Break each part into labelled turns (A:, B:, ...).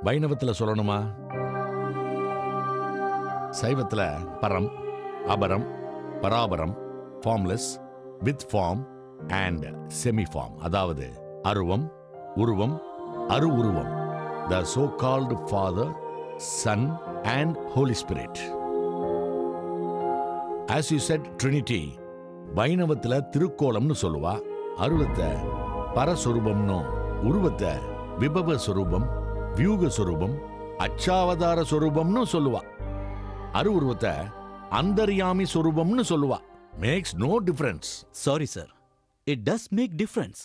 A: வைணவத்துல சொல்லணுமா? சைவத்துல பரம், அபரம், பராபரம், formless, with form and semi form. அதாவது அருவம், உருவம், அரு உருவம். The so-called Father, Son and Holy Spirit. As you said, Trinity. வைணவத்துல திருக்கோலம்னு சொல்லுவா. அருவத்தை பரஸ்வரூபம்னு, உருவத்தை விபவ சொரூபம், வியூக சொரூபம், அச்சாவதார சொரூபம்னு சொல்லுவா. அரு உருவத்தை அந்தர்யாமி சொரூபம்னு சொல்லுவா. Makes no difference.
B: Sorry sir, it does make difference.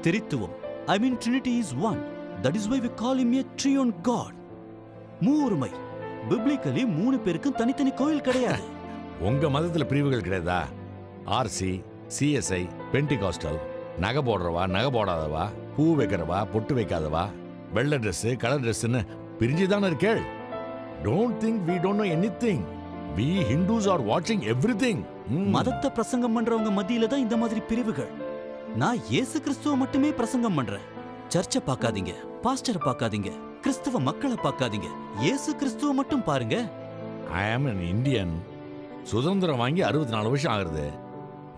B: திரித்துவம், I mean Trinity is one. That is why we call him a triune God. மூருமை. Biblically 3 பேருக்கும் தனித்தனி கோயில் கிடையாது.
A: உங்க மதத்துல பிரிவுகள் கிடையாதா? ஆர்சி, சிஎஸ்ஐ, பென்டிகாஸ்டல், நகை போடுறவா, நகை போடாதவா, பூ வைக்கிறவா, பொட்டு வைக்காதவா, வெள்ளை ட்ரெஸ், கலர் ட்ரெஸ்ன்னு பிரிஞ்சுதானே இருக்கேள். Don't think we don't know anything. We Hindus are watching everything.
B: மதத்தை பிரசங்கம் பண்றவங்க மத்தியில தான் இந்த மாதிரி பிரிவுகள். நான் இயேசு கிறிஸ்துவ மட்டுமே பிரசங்கம் பண்றேன். சர்ச்சை பார்க்காதீங்க, பாஸ்டரை பார்க்காதீங்க, கிறிஸ்துவ மக்களை பார்க்காதீங்க, இயேசு கிறிஸ்துவ மட்டும் பாருங்க.
A: I am an Indian. சுதந்திரம் வாங்கி 64 வருஷம் ஆகுது.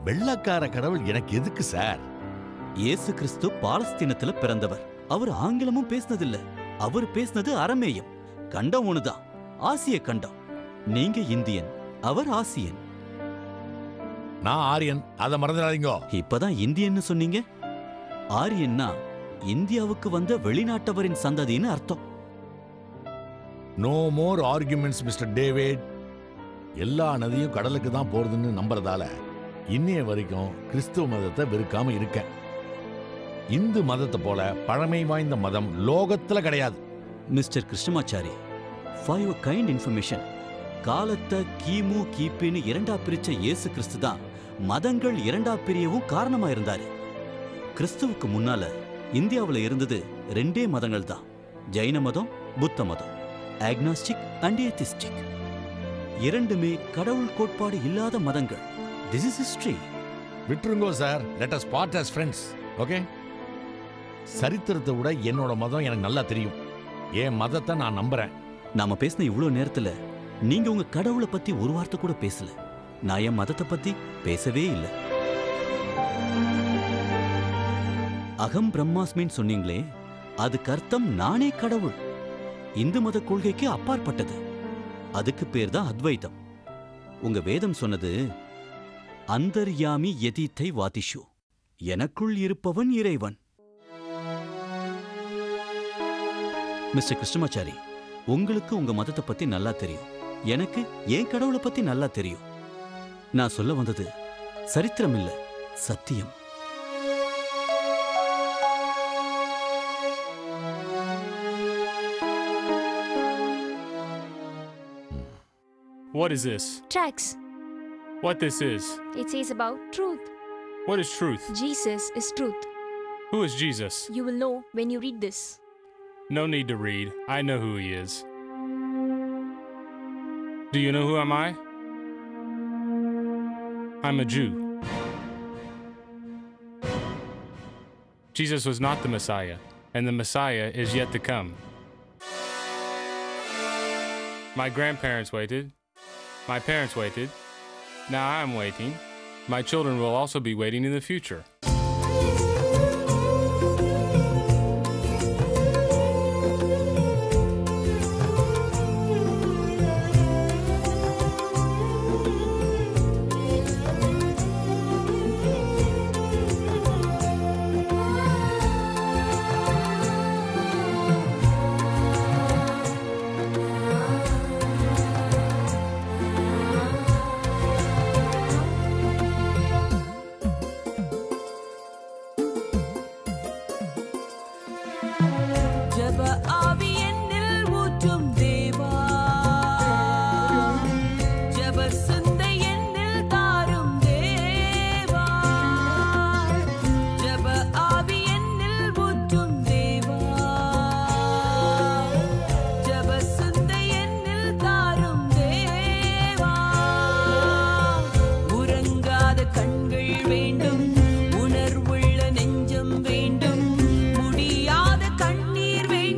A: வெள்ளக்கார கடவுள் எனக்கு எதுக்கு சார்?
B: இயேசு கிறிஸ்து பாலஸ்தீனத்துல பிறந்தவர். அவர் ஆங்கிலமும் பேசினதில்ல. அவர் பேசினது அரமேயம். கண்டம் ஒண்ணுதான், ஆசிய கண்டம். நீங்க இந்தியன், அவர் ஆசியன்.
A: நான் ஆரியன், அதை மறந்துடாதீங்க.
B: இப்பதான் இந்தியன்னு சொன்னீங்க. ஆரியன்னா இந்தியாவுக்கு வந்த வெளிநாட்டவரின் சந்ததின்னு அர்த்தம்.
A: No more arguments mister David. எல்லா நதியும் கடலுக்கு தான் போறதுன்னு நம்புறதால இன்னைய வரைக்கும் கிறிஸ்துவ மதத்தை வெறுக்காம இருக்கேன். இந்து மதத்தை போல பழமை வாய்ந்த மதம் லோகத்துல கிடையாது.
B: Mister Krishnamachari, for your kind information, காலத்தை கிமு கிபின்னு 2ஆ பிரிச்ச இயேசு கிறிஸ்து தான் மதங்கள் 2ஆ பிரியவும் காரணமா இருந்தாரு. கிறிஸ்துவுக்கு முன்னால இந்தியாவில் இருந்தது 2 மதங்கள் தான், ஜைன மதம், புத்த மதம், ஆக்னாஸ்டிக் அண்ட் ஏத்திஸ்டிக். 2மே கடவுள் கோட்பாடு இல்லாத மதங்கள். This is history.
A: விட்டுருங்கோ sir, let us part as friends. Okay? சரித்திரத்தை விட என்னோட மதம் எனக்கு நல்லா தெரியும். என் மதத்தை நான் நம்புறேன்.
B: நாம பேசின இவ்வளவு நேரத்துல நீங்க உங்க கடவுளை பத்தி ஒரு வார்த்தை கூட பேசல. நான் என் மதத்தை பத்தி பேசவே இல்லை. அகம் பிரம்மாஸ்மின்னு சொன்னீங்களே, அதுக்கு அர்த்தம் நானே கடவுள். இந்து மத கொள்கைக்கு அப்பாற்பட்டது. அதுக்கு பேர் தான் அத்வைதம். உங்க வேதம் சொன்னது அந்தர்யாமி யதீத்தை வாதிஷு, எனக்குள் இருப்பவன் இறைவன். மிஸ்டர் கிருஷ்ணமாச்சாரி, உங்களுக்கு உங்க மதத்தை பத்தி நல்லா தெரியும். எனக்கு என் கடவுளை பத்தி நல்லா தெரியும். நான் சொல்ல வந்தது சரித்திரம் இல்ல, சத்தியம்.
C: What is this?
D: Tracks.
C: What this is?
D: It says about truth.
C: What is truth?
D: Jesus is truth.
C: Who is Jesus?
D: You will know when you read this.
C: No need to read. I know who he is. Do you know who am I? I'm a Jew. Jesus was not the Messiah, and the Messiah is yet to come. My grandparents waited. My parents waited. Now I am waiting. My children will also be waiting in the future.
E: உணர்வுள்ள நெஞ்சம் வேண்டும், முடியாத கண்ணீர் வேண்டும்.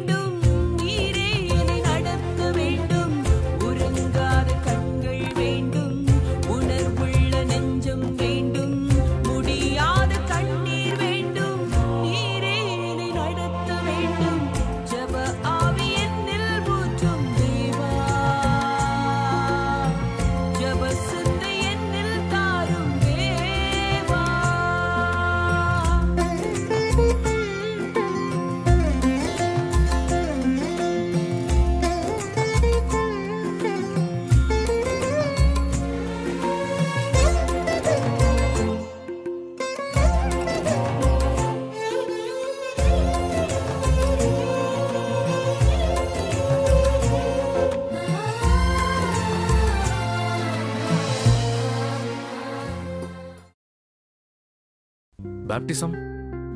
E: Baptism,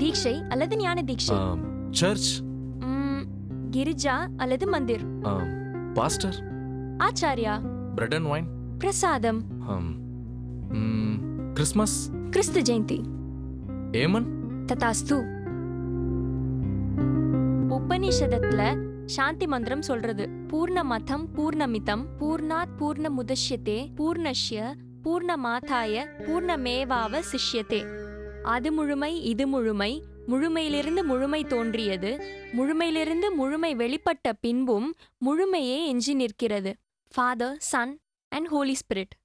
D: தீட்சை அல்லது ஞான தீட்சை.
E: சர்ச்,
D: கிரிஜா அல்லது மந்திர்.
E: பாஸ்டர்,
D: ஆச்சாரியா.
E: பிரெட் அண்ட் வைன்,
D: பிரசாதம்.
E: கிறிஸ்மஸ்,
D: கிறிஸ்து ஜெயந்தி.
E: ஏமன்.
D: ததாஸ்து. உபனிஷதத்துல சாந்தி மந்திரம் சொல்றது பூர்ண மதம் பூர்ணமிதம் பூர்ணாத் பூர்ண முதஷ்யதே பூர்ணஷ்ய பூர்ணமாதாய பூர்ணமேவாவ சிஷ்யதே. அது முழுமை, இது முழுமை, முழுமையிலிருந்து முழுமை தோன்றியது, முழுமையிலிருந்து முழுமை வெளிப்பட்ட பின்பும் முழுமையே எஞ்சி நிற்கிறது. Father, son and holy spirit.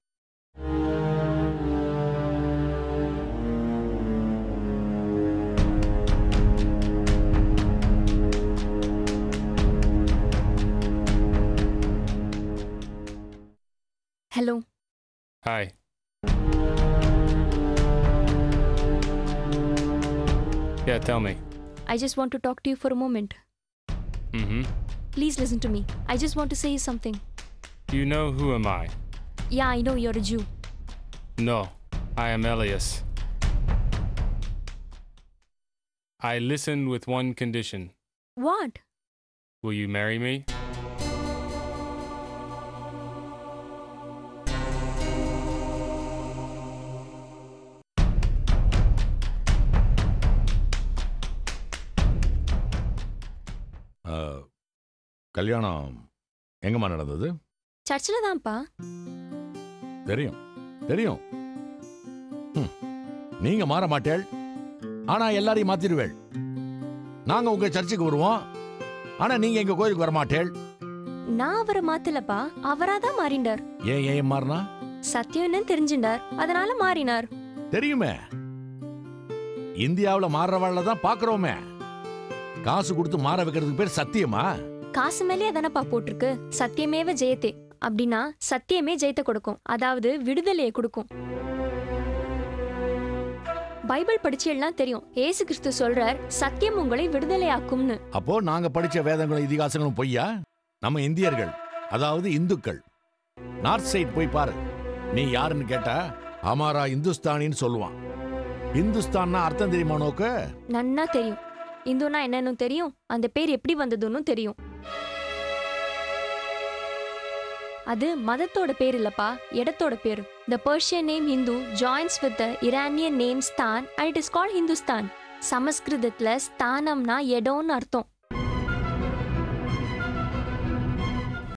D: Hello.
C: Hi. Yeah, tell me.
D: I just want to talk to you for a moment.
C: Mm-hmm.
D: Please listen to me. I just want to say you something.
C: You know who am I?
D: Yeah, I know you're a Jew.
C: No, I am Elias. I listened with one condition.
D: What?
C: Will you marry me?
A: கல்யாணம் எங்கம்மா நடந்தது?
D: சர்ச்சில் தான்ப்பா.
A: தெரியும் தெரியும். நீங்க மாற மாட்டேள், ஆனா எல்லாரையும் மாத்திடுவேள். நாங்க உங்க சர்ச்சுக்கு வருவோம், ஆனா நீங்க எங்க கோயிலுக்கு வர மாட்டேள்.
D: நான் அவரை மாத்தலப்பா, அவராதான் மாறிண்டார்.
A: ஏன் மாறினா?
D: சத்தியம் என்னன்னு தெரிஞ்சின்றார், அதனால மாறினார்.
A: தெரியுமே, இந்தியாவுல மாறுறவாழ்ல தான் பாக்குறோமே. காசு கொடுத்து மாற வைக்கிறதுக்கு பேர் சத்தியமா?
D: காசு மேலே அதானப்பா போட்டிருக்கு, சத்தியமேவ ஜெயத்தே. அப்படின்னா சத்தியமே ஜெயத்தை கொடுக்கும், அதாவது விடுதலையை கொடுக்கும். பைபிள் படிச்செல்லாம் தெரியும், ஏசு கிறிஸ்து சொல்றார் சத்தியம் உங்களை விடுதலையாக்கும்னு.
A: அப்போ நாங்க படிச்ச வேதங்களும் இதிகாசங்களும் பொய்யா? நம்ம இந்தியர்கள், அதாவது இந்துக்கள். நார்த் சைட் போய் பாரு, நீ யாருன்னு கேட்டா அமாரா இந்துஸ்தானின்னு சொல்லுவான். இந்துஸ்தான்னா அர்த்தம் தெரியுமா நோக்கு?
D: நன்னா தெரியும். இந்துனா என்னன்னு தெரியும், அந்த பேர் எப்படி வந்ததுன்னு தெரியும். அது மதத்தோட பேர் இல்லப்பா, இடத்தோட பேரு. The Persian name Hindu joins with the Iranian name Stan and it is called Hindustan. சமஸ்கிருதத்துல ஸ்தானம்னா இடம்னு அர்த்தம்.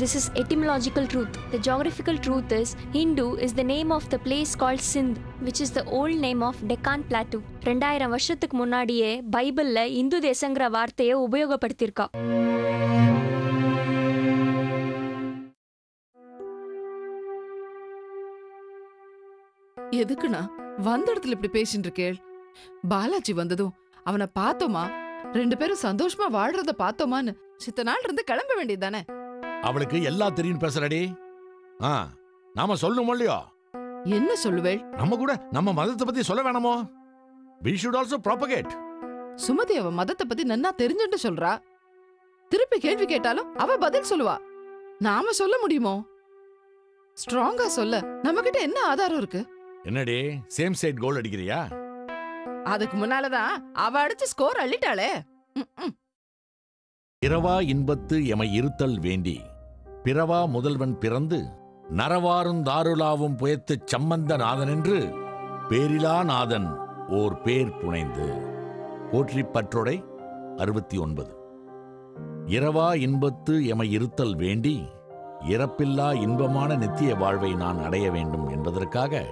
D: This is etymological truth. The geographical truth is Hindu is the name of the place called Sindh, which is the old name of Deccan Plateau. 2000 வருஷத்துக்கு முன்னாடியே பைபிள்ல இந்து தேசங்கிற வார்த்தையை உபயோகப்படுத்தியிருக்கா.
F: எதுக்குண்ணா வந்த இடத்துல இப்படி பேசிட்டு இருக்கேள்? பாலாஜி வந்ததும் அவனை பார்த்தோமா, 2 பேரும் சந்தோஷமா வாழ்றத பார்த்தோமான்னு சித்த நாள் இருந்து கிளம்ப வேண்டியதானே?
A: அவளுக்கு எல்லாம் தெரியும் பேசுறடி. நாம சொல்லணும் இல்லையோ?
F: என்ன சொல்லுவேள்?
A: நம்ம கூட நம்ம மதத்தை பத்தி சொல்ல வேணாமோ? We should also propagate.
F: Sumathi அவ மதத்தை பத்தி நன்னா தெரிஞ்சுட்டு சொல்றா. திருப்பி கேள்வி கேட்டாலும் அவ பதில் சொல்லுவா. நாம சொல்ல முடியுமோ? ஸ்ட்ராங்கா சொல்ல நம்ம கிட்ட என்ன ஆதாரம் இருக்கு?
A: என்னடி சேம் சைட் கோல் அடிக்கிறியா?
F: அதுக்கு முன்னாலதான் அவ அடிச்சு ஸ்கோர் அள்ளிட்டாளே.
A: பிறவா இன்பத்து எமை இருத்தல் வேண்டி பிறவா முதல்வன் பிறந்து நரவாரும் தாருலாவும் புயத்துச் சம்பந்த நாதன் என்று பேரிலா நாதன் ஓர் பேர் புனைந்து. போற்றி பற்றொடை 69. இரவா இன்பத்து எமை இருத்தல் வேண்டி இறப்பில்லா இன்பமான நித்திய வாழ்வை நான் அடைய வேண்டும் என்பதற்காக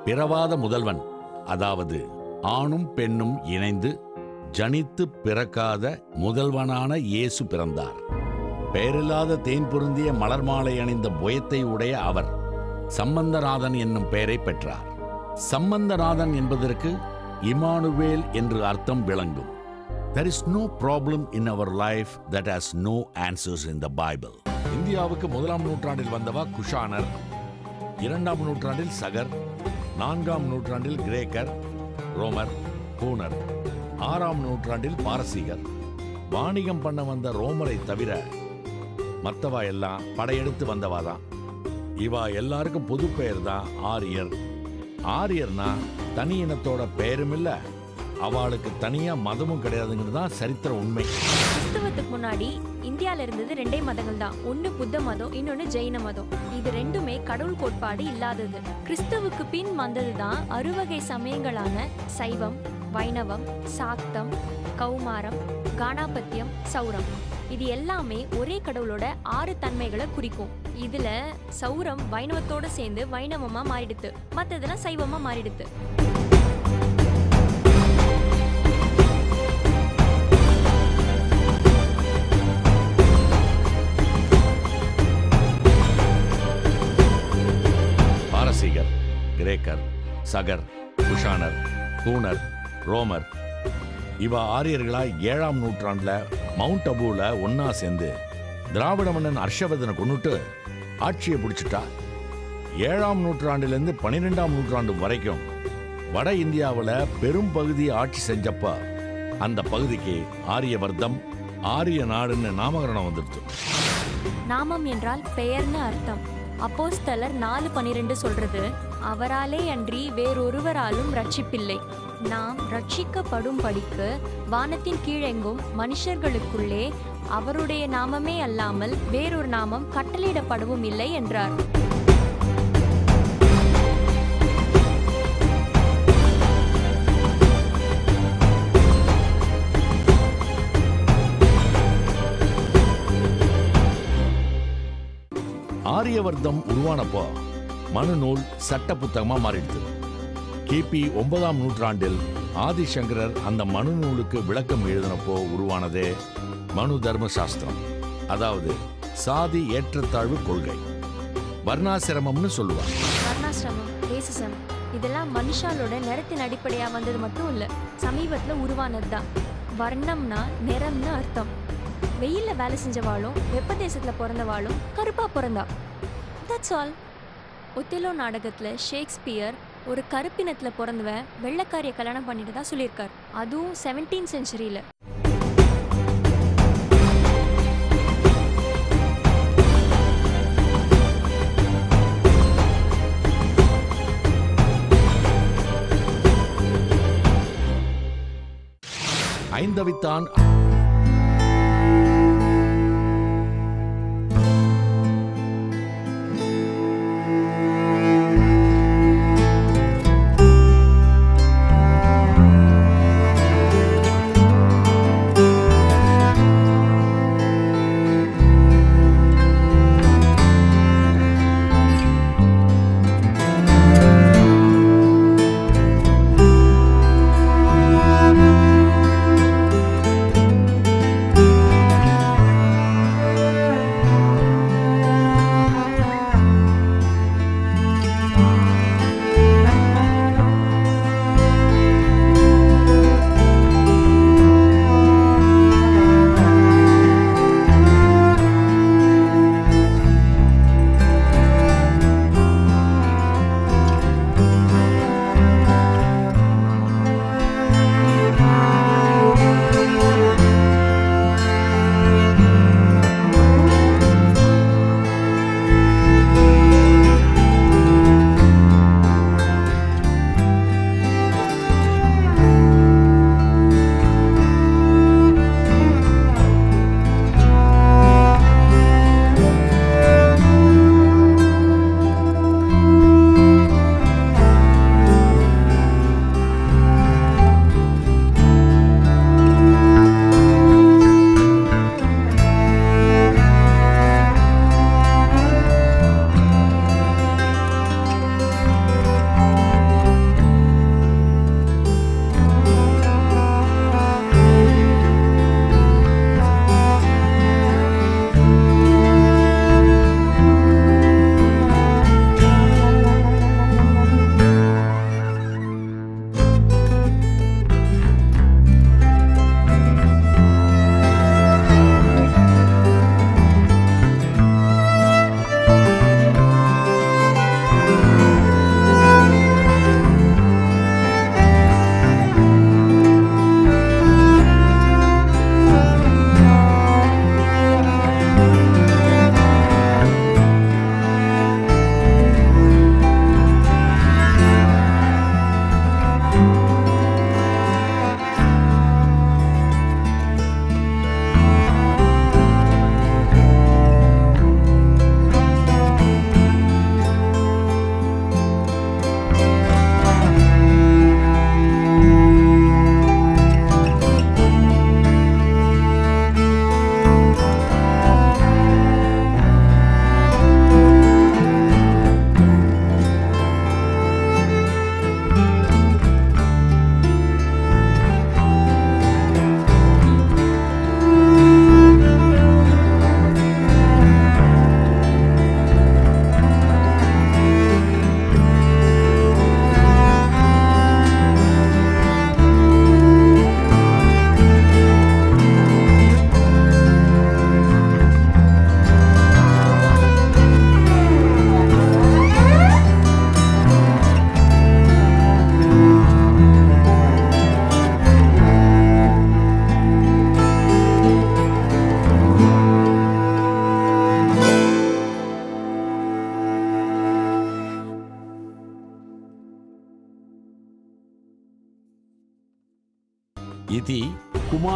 A: பிறவாத முதல்வன், அதாவது ஆணும் பெண்ணும் இணைந்து ஜனித்து பிறக்காத முதல்வனான இயேசு பிறந்தார். பெயரில்லாத தேன் பொருந்திய மலர் மாலை அணிந்த புயத்தை உடைய அவர் சம்பந்தநாதன் என்னும் பெயரை பெற்றார். சம்பந்தநாதன் என்பதற்கு இமானுவேல் என்று அர்த்தம் விளங்கும். There is no problem in our life that has no answers in the Bible. இந்தியாவுக்கு 1ஆம் நூற்றாண்டில் வந்தவா குஷானர், 2ஆம் நூற்றாண்டில் சகர், 4ஆம் நூற்றாண்டில் கிரேக்கர், ரோமர், ஹூனர், 6ஆம் நூற்றாண்டில் பாரசீகர். வாணிகம் பண்ண வந்த ரோமரை தவிர மற்றவா எல்லாம் படையெடுத்து வந்தவாதான். இவா எல்லாருக்கும் பொது பெயர் தான் ஆரியர். ஆரியர்னா தனி இனத்தோட பெயரும் இல்ல, அவளுக்கு தனியா மதமும் கிடையாதுங்கிறது தான் சரித்திர உண்மை.
D: கிறிஸ்தவத்துக்கு முன்னாடி இந்தியால இருந்தது 2 மதங்கள் தான். ஒன்னு புத்த மதம், இன்னொன்னு ஜெயின மதம். இது ரெண்டுமே கடவுள் கோட்பாடு இல்லாதது. கிறிஸ்தவுக்கு பின் வந்ததுதான் 6 வகை சமயங்களான சைவம், வைணவம், சாக்தம், கௌமாரம், கானாபத்தியம், சௌரம். இது எல்லாமே ஒரே கடவுளோட 6 தன்மைகளை குறிக்கும். இதுல சௌரம் வைணவத்தோட சேர்ந்து வைணவமா மாறிடுத்து, மத்ததெல்லாம் சைவமா மாறிடுத்து.
A: பாரசீகர், கிரேக்கர், சகர், குஷானர், ஹூனர், ரோமர் இவ ஆரியர்களா 7ஆம் நூற்றாண்டுல மவுண்ட் அபுல ஒன்னா சேர்ந்து திராவிட மன்னன் ஹர்ஷவர்தனை கொன்னுட்டு ஆட்சியை பிடிச்சிட்டா. 7ஆம் நூற்றாண்டிலிருந்து 12ஆம் நூற்றாண்டு வரைக்கும் வட இந்தியாவில் பெரும் பகுதி ஆட்சி செஞ்சப்ப அந்த பகுதிக்கு ஆரியவர்தம், ஆரிய நாடுன்னு நாமகரணம் வந்துடுச்சு.
D: நாமம் என்றால் பெயர்னு அர்த்தம். அப்போஸ்தலர் 4:12 சொல்றது, அவராலே அன்றி வேறொருவராலும் ரட்சிப்பில்லை. நாம் ரட்சிக்கப்படும் படிக்கு வானத்தின் கீழெங்கும் மனுஷர்களுக்குள்ளே அவருடைய நாமமே அல்லாமல் வேறொரு நாமம் கட்டளையிடப்படவும் இல்லை என்றார்.
A: ஆரியவர்தம் உருவானப்போ மனு நூல் சட்ட புத்தகமா மாறிடுது. கிபி 9ஆம் நூற்றாண்டில் ஆதிசங்கரர் அந்த மனு நூலுக்கு விளக்கம் எழுதினப்போ உருவானதே மனு தர்ம சாஸ்திரம். அதாவது சாதி ஏற்றத்தாழ்வு கொள்கை, வர்ணாசிரமம்னு சொல்லுவாங்க.
D: வர்ணாசிரமம், ரேசிசம் இதெல்லாம் மனுஷாலோட நிறத்தின் அடிப்படையா வந்தது மட்டும் இல்ல, சமீபத்துல உருவானதுதான். வர்ணம்னா நிறம்னு அர்த்தம். வெயில்ல வேலை செஞ்சவாளும் வெப்ப தேசத்துல பிறந்தவாளும் கருப்பா பிறந்தா. That's all. ஒத்திலோ நாடகத்துல ஷேக்ஸ்பியர் ஒரு கருப்பினத்துல பிறந்தவன் வெள்ளைக்காரிய கல்யாணம் பண்ணிட்டு தான் சொல்லியிருக்கார். அதுவும் 17th செஞ்சுரியில.
A: ஐந்தவித்தான்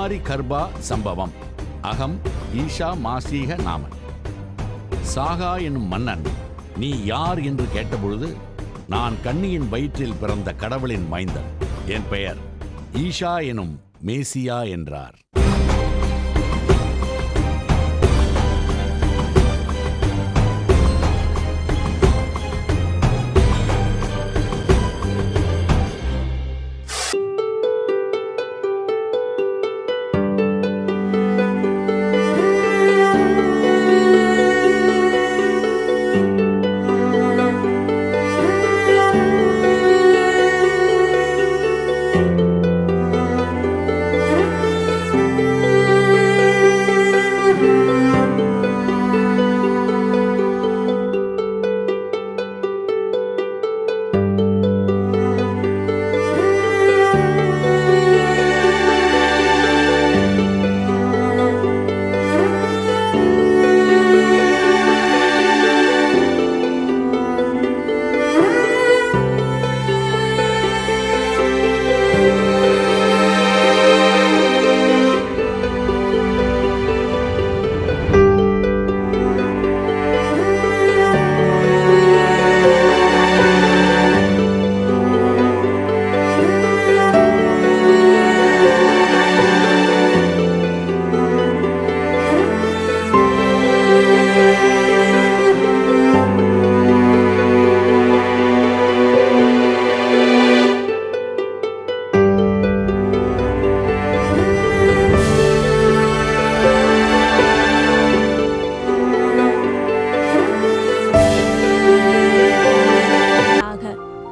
A: குமாரி கர்ப்பா சம்பவம். அகம் ஈஷா மாசீக நாமன். சாகா என்னும் மன்னன் நீ யார் என்று கேட்டபொழுது, நான் கன்னியின் வயிற்றில் பிறந்த கடவுளின் மைந்தன், என் பெயர் ஈஷா எனும் மேசியா என்றார்.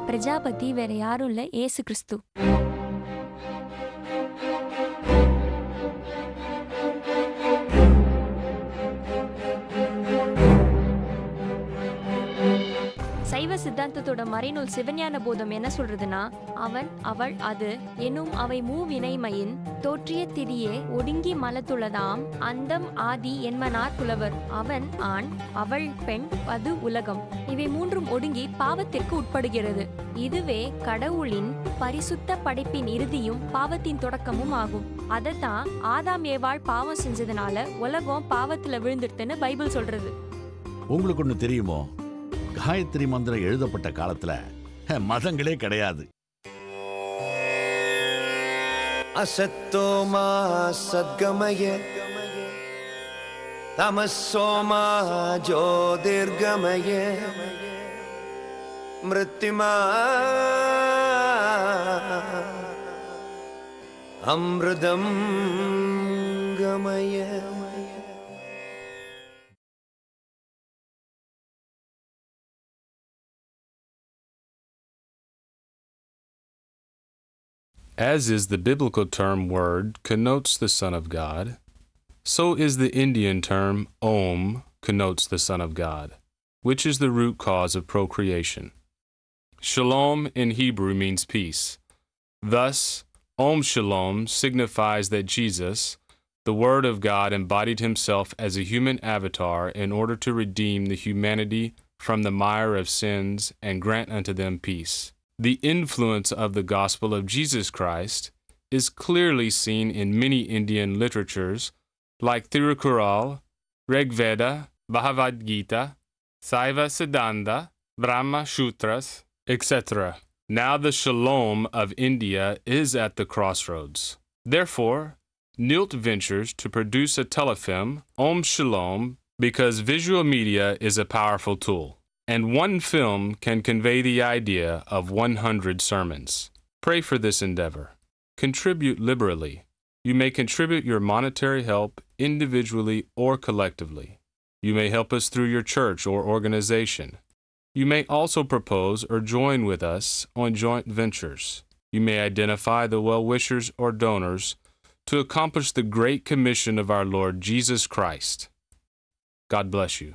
D: பிரஜாபதி வேற யாரும் இல்ல, ஏசு கிறிஸ்து. சைவ சித்தாந்தத்தோட மறைநூல் சிவஞான போதம் என்ன சொல்றதுன்னா, அவன் அவள் அது எனும் அவை மூவினைமையின் தோற்றிய திரியே ஒடுங்கி மலத்துளதாம் அந்தம் ஆதி என்மனார் புலவர். அவன் ஆண், அவள் பெண், அது உலகம். இவை மூன்றும் ஒடுங்கி பாவத்திற்கு உட்படுகிறது. இதுவே கடவுளின் பரிசுத்த படைப்பின் இறுதியும் பாவத்தின் தொடக்கமும் ஆகும். அதைத்தான் ஆதாம் ஏவாள் பாவம் செஞ்சதுனால உலகம் பாவத்துல விழுந்துடுதுன்னு பைபிள் சொல்றது.
A: உங்களுக்கு ஒண்ணு தெரியுமோ, காயத்ரி மந்திரம் எழுதப்பட்ட காலத்துல மதங்களே கிடையாது.
G: அசத்தோமா சத்கமய தமசோமா ஜோதிர்கமய மிருத்யுமா அம்ருதம் கமய.
C: As is the biblical term word connotes the Son of God, so is the Indian term Om connotes the Son of God, which is the root cause of procreation. Shalom in Hebrew means peace. Thus, Om Shalom signifies that Jesus, the Word of God, embodied himself as a human avatar in order to redeem the humanity from the mire of sins and grant unto them peace. The influence of the gospel of Jesus Christ is clearly seen in many Indian literatures like Tirukural, Rigveda, Bhagavad Gita, Saiva Siddhanta, Brahma Sutras, etc. Now the Shalom of India is at the crossroads. Therefore, Nilt ventures to produce a telefilm, Om Shalom, because visual media is a powerful tool, and one film can convey the idea of 100 sermons. Pray for this endeavor. Contribute liberally. You may contribute your monetary help individually or collectively. You may help us through your church or organization. You may also propose or join with us on joint ventures. You may identify the well-wishers or donors to accomplish the great commission of our Lord Jesus Christ. God bless you.